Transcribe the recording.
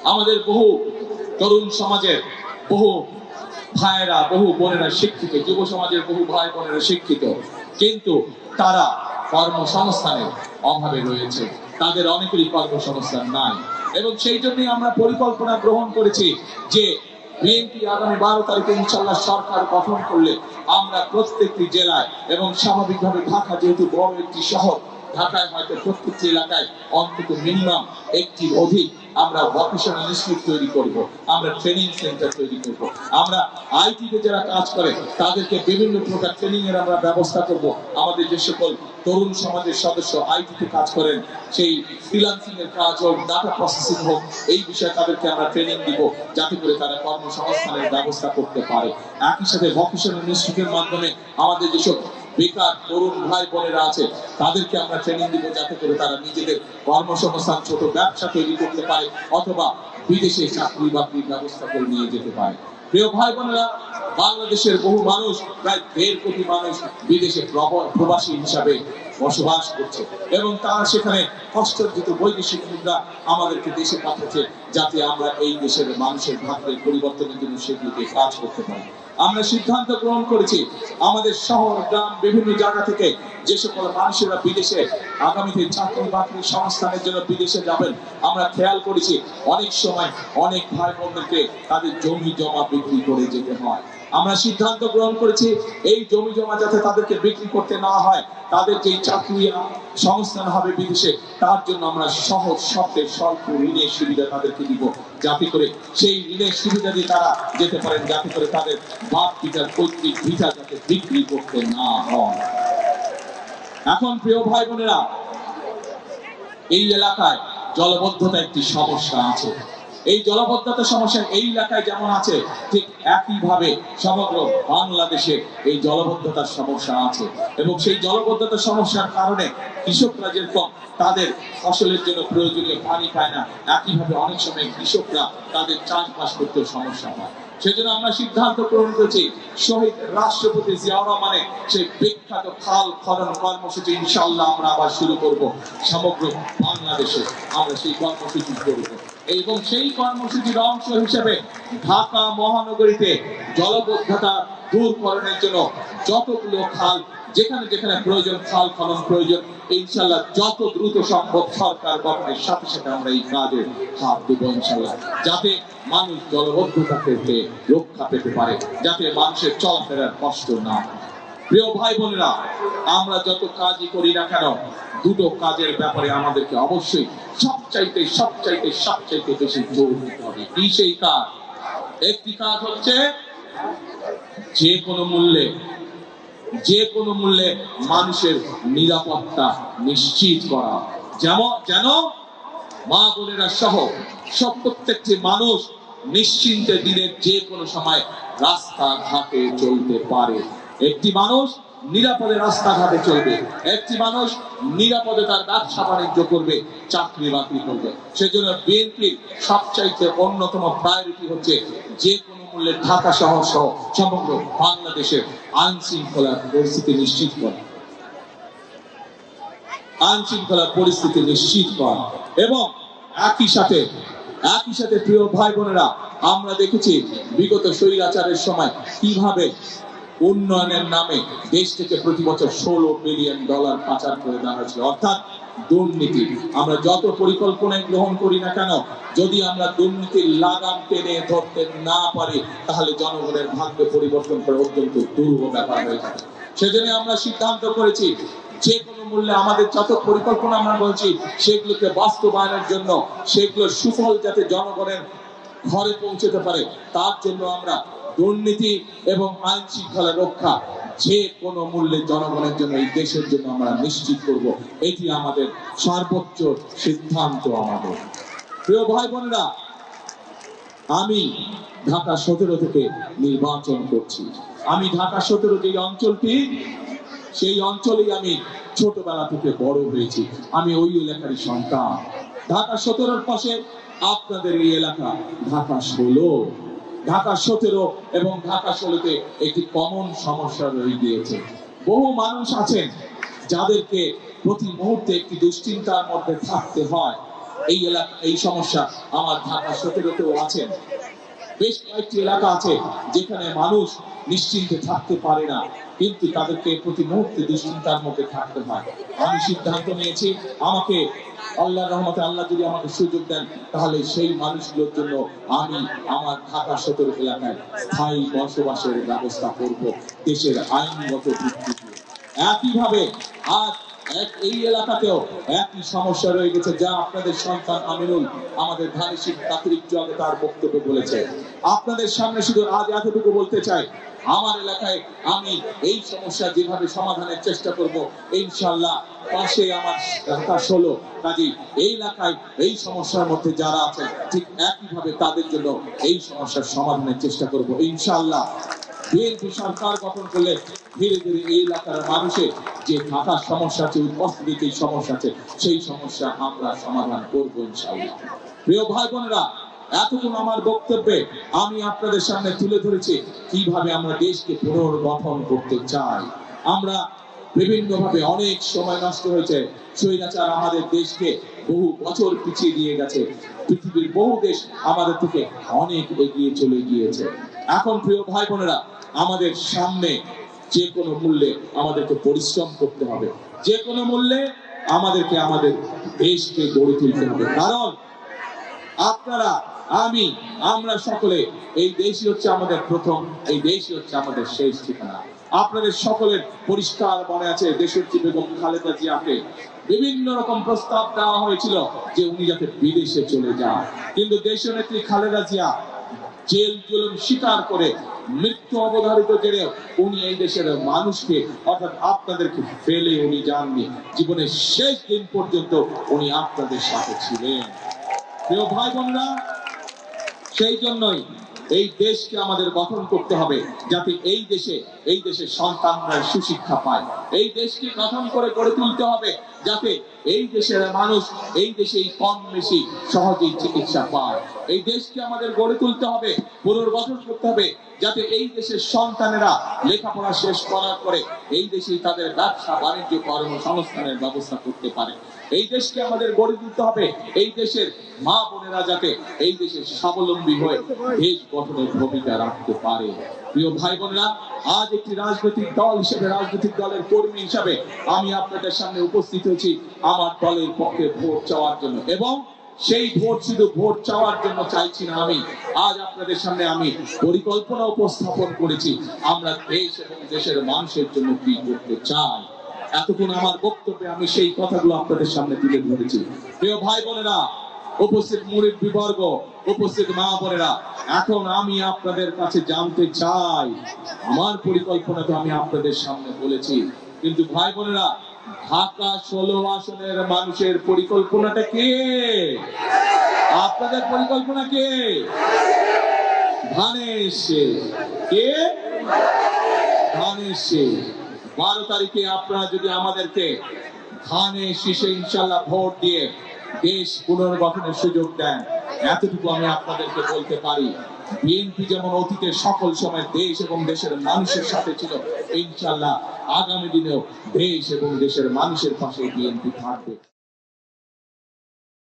আমাদের বহু তরুণ সমাজের বহু ভাইয়েরা বহু বোনেরা শিক্ষিত, যুব সমাজের বহু ভাই বোনেরা শিক্ষিত, কিন্তু তারা কর্মসংস্থানের অভাবে রয়েছে। তাদের অনেকেরই কর্মসংস্থান নাই, এবং সেই জন্যই আমরা পরিকল্পনা গ্রহণ করেছি যে বিএনপি আগামী 12 তারিখে ইনশাআল্লাহ সরকার গঠন করলে আমরা প্রত্যেকটি জেলায়, এবং স্বাভাবিকভাবে ঢাকা যেহেতু বড় একটি শহর, ঢাকায় হয়তো প্রত্যেকটি এলাকায় অন্তত মিনিমাম একটির অধিক আমরা ভোকেশনাল ইনস্টিটিউট তৈরি করব, আমরা ট্রেনিং সেন্টার তৈরি করব, আমরা আইটিতে যারা কাজ করে তাদেরকে বিভিন্ন প্রকার ট্রেনিং এর আমরা ব্যবস্থা করব। আমাদের যে সকল তরুণ সমাজের সদস্য আইটিতে কাজ করেন, সেই ফ্রিল্যান্সিং এর কাজ হোক, ডাটা প্রসেসিং হোক, এই বিষয়ে তাদেরকে আমরা ট্রেনিং দিব, যাতে করে তারা কর্মসংস্থানের ব্যবস্থা করতে পারে। একই সাথে ভোকেশনাল ইনস্টিটিউটের মাধ্যমে আমাদের যেসব বেকার তরুণ ভাই বোনেরা আছে তাদেরকে আমরা ট্রেনিং দিব, যাতে করে তারা নিজেদের কর্মসংস্থান, ছোট ব্যবসা তৈরি করতে পারে, অথবা বিদেশে চাকরি বাকরির ব্যবস্থা করে নিয়ে যেতে পারে। প্রিয় ভাই বোনেরা, বাংলাদেশের বহু মানুষ, প্রায় 1.5 কোটি মানুষ বিদেশে প্রবাসী হিসাবে বসবাস করছে, এবং তারা সেখানে কষ্টার্জিত বৈদেশিক মুদ্রা আমাদেরকে দেশে পাঠাচ্ছে, যাতে আমরা এই দেশের মানুষের ভাগ্যের পরিবর্তনের জন্য সেগুলোকে কাজ করতে পারি। আমরা সিদ্ধান্ত গ্রহণ করেছি আমাদের শহর গ্রাম বিভিন্ন জায়গা থেকে যে সকল মানুষেরা বিদেশে আগামীতে চাকরি বাকরি সংস্থানের জন্য বিদেশে যাবেন, আমরা খেয়াল করেছি অনেক সময় অনেক ভাই বোনদেরকে তাদের জমি জমা বিক্রি করে যেতে হয়। আমরা সিদ্ধান্ত গ্রহণ করেছি এই জমি জমা যাতে তাদেরকে বিক্রি করতে না হয়, তাদের যে চাকরি সংস্থান হবে বিদেশে, তার জন্য আমরা সহজ শর্তে স্বল্প ঋণের সুবিধা তাদেরকে দিব, যাতে করে সেই ঋণের সুবিধা দিয়ে তারা যেতে পারেন, যাতে করে তাদের বাপ পিতার পৈতৃক ভিটা যাতে বিক্রি করতে না হয়। এখন প্রিয় ভাই বোনেরা, এই এলাকায় জলবদ্ধতা একটি সমস্যা আছে। এই জলবদ্ধতা সমস্যা এই এলাকায় যেমন আছে, ঠিক একইভাবে সমগ্র বাংলাদেশে এই জলবদ্ধতার সমস্যা আছে, এবং সেই জলবদ্ধতার সমস্যার কারণে কৃষকরা যেরকম তাদের ফসলের জন্য প্রয়োজনীয় পানি পায় না, একইভাবে অনেক সময় কৃষকরা তাদের চাষবাস করতেও সমস্যা হয়। সেজন্য আমরা সিদ্ধান্ত গ্রহণ করেছি শহীদ রাষ্ট্রপতি জিয়াউর রহমানের সেই বিখ্যাত খাল খনন কর্মসূচি ইনশাআল্লাহ আমরা আবার শুরু করব। সমগ্র বাংলাদেশে আমরা সেই কর্মসূচি করব, এবং সেই কর্মসূচির অংশ হিসেবে ঢাকা মহানগরীতে জলবদ্ধতা দূরকরণের জন্য যতগুলো খাল, যেখানে যেখানে প্রয়োজন খাল খনন প্রয়োজন, ইনশাআল্লাহ যত দ্রুত সম্ভব সরকার গঠনের সাথে সাথে আমরা এই কাজে হাত দেব ইনশাআল্লাহ, যাতে মানুষ জলবদ্ধতা থেকে রক্ষা পেতে পারে, যাতে মানুষের চলাফেরার কষ্ট না হয়। প্রিয় ভাই বোনেরা, আমরা যত কাজই করি না কেন, দুটো কাজের ব্যাপারে আমাদেরকে অবশ্যই সবচাইতে বেশি জোর দিতে হবে। কি সেই কাজ? একটি কাজ হচ্ছে যে কোনো মূল্যে মানুষের নিরাপত্তা নিশ্চিত করা, যেন মা বোনেরা সহ প্রত্যেকটি মানুষ নিশ্চিন্তে দিনের যে কোনো সময় রাস্তাঘাটে চলতে পারে। একটি মানুষ নিরাপদে রাস্তাঘাটে চলবে, একটি মানুষ নিরাপদে তার ব্যবসা বাণিজ্য করবে, চাকরি বাকরি করবে। সেজন্য বিএনপির সবচাইতে অন্যতম প্রায়োরিটি হচ্ছে যে কোনো মূল্যে ঢাকা শহর সহ সমগ্র বাংলাদেশের আইন শৃঙ্খলার পরিস্থিতি নিশ্চিত করা, এবং একই সাথে প্রিয় ভাই বোনেরা, আমরা দেখেছি বিগত স্বৈরাচারের সময় কিভাবে উন্নয়নের নামে দেশ থেকে প্রতি বছর $16 বিলিয়ন পাচার করে দেওয়া হয়েছিল, অর্থাৎ দুর্নীতি। আমরা যত পরিকল্পনায় গ্রহণ করি না কেন, যদি আমরা দুর্নীতির লাগাম টেনে ধরতে না পারি, তাহলে জনগণের ভাগ্য পরিবর্তন করে অত্যন্ত দুরূহ ব্যাপার হয়ে যাবে। সেজন্য আমরা সিদ্ধান্ত করেছি যে কোনো মূল্যে আমাদের যত পরিকল্পনা আমরা বলছি সেগুলোকে বাস্তবায়নের জন্য, সেগুলোর সুফল যাতে জনগণের ঘরে পৌঁছতে পারে, তার জন্য আমরা দুর্নীতি এবং আইন শৃঙ্খলা রক্ষা যে কোনো মূল্যে জনগণের জন্য, এই দেশের জন্য আমরা নিশ্চিত করব। এটি আমাদের সর্বোচ্চ সিদ্ধান্ত। আমাদের প্রিয় ভাই বোনেরা, আমি ঢাকা 17 থেকে নির্বাচন করছি। আমি ঢাকা 17 যে অঞ্চলটি, সেই অঞ্চলেই আমি ছোটবেলা থেকে বড় হয়েছি। আমি ওই এলাকারই সন্তান। ঢাকা 17-র পাশে আপনাদের এই এলাকা ঢাকা 17 এবং ঢাকা 16-তে একটি কমন সমস্যা রয়ে গিয়েছে। বহু মানুষ আছেন যাদেরকে প্রতি মুহূর্তে একটি দুশ্চিন্তার মধ্যে থাকতে হয়। এই এলাকা, এই সমস্যা আমার ঢাকা 17-তেও আছেন। বেশ কয়েকটি এলাকা আছে যেখানে মানুষ নিশ্চিন্তে থাকতে পারে না, কিন্তু তাদেরকে প্রতি মুহূর্তে দুশ্চিন্তার মধ্যে থাকতে হয়। আমি সিদ্ধান্ত নিয়েছি, আমাকে আল্লাহর রহমতে আল্লাহ যদি আমাকে সুযোগ দেন, তাহলে সেই মানুষগুলোর জন্য আমি আমার ঢাকা 17 এলাকায় স্থায়ী বসবাসের ব্যবস্থা করব দেশের আইনগত ভিত্তিতে। একইভাবে আজ এই এলাকাতেও একই সমস্যা রয়ে গেছে, যা আপনাদের সন্তান আমিনুল আমাদের ধানের তাদের একটু আগে তার বক্তব্য বলেছে। আপনাদের সামনে শুধু আজ এতটুকু বলতে চাই, আমার এলাকায় আমি এই সমস্যা যেভাবে সমাধানের চেষ্টা করব, ইনশাআল্লাহ পাশে আমার ঢাকা 16 কাজী এই এলাকায় এই সমস্যার মধ্যে যারা আছেন ঠিক একইভাবে তাদের জন্য এই সমস্যার সমাধানের চেষ্টা করব ইনশাআল্লাহ। বিএনপি সরকার গঠন করলে ধীরে ধীরে এই এলাকার মানুষের যে থাকার সমস্যা আছে, উপস্থিতির যে সমস্যা আছে, সেই সমস্যা আমরা সমাধান করবো ইনশাআল্লাহ। প্রিয় ভাই বোনেরা, এতক্ষণ আমার বক্তব্যে আমি আপনাদের সামনে তুলে ধরেছি কিভাবে আমরা দেশকে পুনর্গঠন করতে চাই। আমরা বিভিন্ন ভাবে অনেক সময় নষ্ট হয়েছে, স্বৈরাচার আমাদের দেশকে বহু বছর পিছিয়ে দিয়ে গেছে, পৃথিবীর বহু দেশ আমাদের থেকে অনেক এগিয়ে চলে গিয়েছে। এখন প্রিয় ভাই বোনেরা, আমাদের সামনে যে কোনো মূল্যে আমাদেরকে পরিশ্রম করতে হবে, যে কোনো মূল্যে আমাদেরকে আমাদের দেশকে গড়ে তুলতে হবে। কারণ আপনারা, আমি, আমরা সকলে এই দেশই হচ্ছে আমাদের প্রথম, এই দেশই হচ্ছে আমাদের শেষ ঠিকানা। আপনাদের সকলের পরিষ্কার মনে আছে, দেশনেত্রী বেগম খালেদা জিয়াকে বিভিন্ন রকম প্রস্তাব দেওয়া হয়েছিল যে উনি যাতে বিদেশে চলে যান, কিন্তু দেশনেত্রী খালেদা জিয়া জেল জুলুম স্বীকার করে মৃত্যু অবধারিত জেনেও উনি এই দেশের মানুষকে, অর্থাৎ আপনাদেরকে ফেলে উনি যাননি। জীবনের শেষ দিন পর্যন্ত উনি আপনাদের সাথে ছিলেন। প্রিয় ভাই বোনরা, সেই জন্যই এই দেশকে আমাদের গঠন করতে হবে যাতে এই দেশের সন্তানরা সুশিক্ষা পায়। এই দেশকে গঠন করে গড়ে তুলতে হবে যাতে এই দেশের মানুষ এই দেশেই কম বেশি সহজেই চিকিৎসা পায়। এই দেশকে আমাদের গড়ে তুলতে হবে, পুনর্গঠন করতে হবে যাতে এই দেশের সন্তানেরা লেখাপড়া শেষ করার পরে এই দেশেই তাদের ব্যবসা বাণিজ্য কর্মসংস্থানের ব্যবস্থা করতে পারে। এই দেশকে আমাদের গড়ে তুলতে হবে এই দেশের মা বোনেরা যাতে এই দেশের স্বাবলম্বী হয়ে দেশ গঠনের ভূমিকা রাখতে পারে। প্রিয় ভাই বোনেরা, আজ একটি রাজনৈতিক দল হিসেবে, রাজনৈতিক দলের কর্মী হিসেবে আমি আপনাদের সামনে উপস্থিত হয়েছি আমার দলের পক্ষে ভোট চাওয়ার জন্য, এবং সেই ভোট শুধু ভোট চাওয়ার জন্য চাইছি না। আমি আজ আপনাদের সামনে আমি পরিকল্পনা উপস্থাপন করেছি আমরা দেশ এবং দেশের মানুষের জন্য কি করতে চাই। এতক্ষণ আমার বক্তব্যে আমি সেই কথাগুলো আপনাদের সামনে তুলে ধরেছি। প্রিয় ভাই বোনেরা, উপস্থিত মুরব্বিবর্গ, উপস্থিত মা বোনেরা, এখন আমি আপনাদের কাছে জানতে চাই, আমার পরিকল্পনা তো আমি আপনাদের সামনে বলেছি, কিন্তু ভাই বোনেরা, ঢাকা 16 আসনের মানুষের পরিকল্পনাটা কি? আপনাদের পরিকল্পনা কি? ধানের শীষ। কে? ধানের শীষ। 12 তারিখে আপনারা যদি আমাদেরকে ধানের শীষে ইনশাআল্লাহ ভোট দিয়ে দেশ পুনর্গঠনের সুযোগ দেন, এতটুকু আমি আপনাদেরকে বলতে পারি, বিএনপি যেমন অতীতে সকল সময় দেশ এবং দেশের মানুষের সাথে ছিল, ইনশাআল্লাহ আগামী দিনেও দেশ এবং দেশের মানুষের পাশে বিএনপি থাকবে।